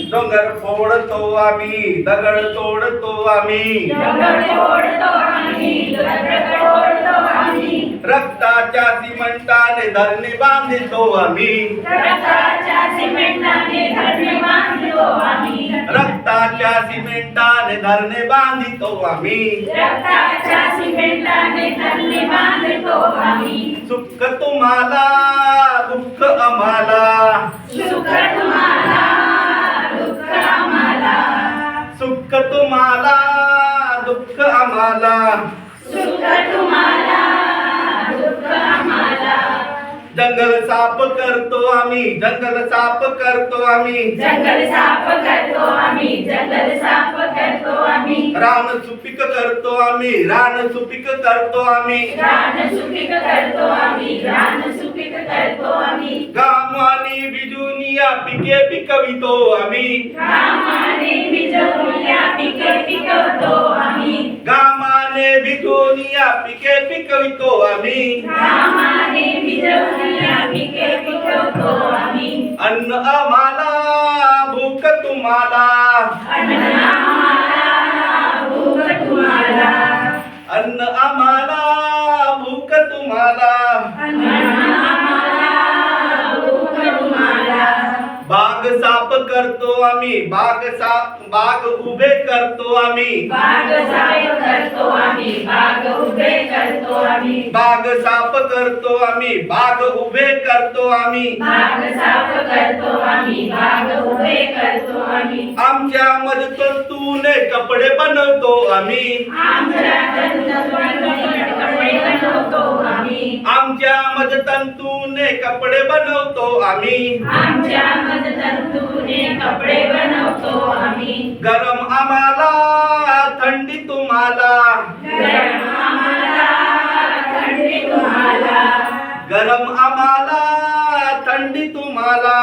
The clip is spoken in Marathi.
डोंगर फोडतो आम्ही दगड तोडतो आम्ही रक्ताच्या सिमंटाने धरणे बांधतो आम्ही रक्ताच्या सिमेंटाने धरणे बांधितो आम्ही सुख तुम्हाला दुःख आम्हाला सुख तुम्हाला दुःख आम्हाला जंगल साफ करतो आम्ही जंगल साफ करतो आम्ही रान सुपीक करतो आम्ही रान सुपीक करतो आम्ही घाम आणि बिजुनिया पिके पिकवितो आम्ही घामाने बिजुनिया पिके पिकवितो आम्ही अन्न आम्हाला भूक तुम्हाला अन्न आम्हाला भूक तुम्हाला बाग साफ करतो आम्ही बाग उभे करतो आम्ही बाग साफ करतो आम्ही बाग उभे करतो आम्ही आमच्या मजतंतूने कपडे बनवतो आम्ही आमच्या मजतंतूने कपडे बनवतो आम्ही गरम आम्हाला थंडी तुम्हाला गरम आम्हाला थंडी तुम्हाला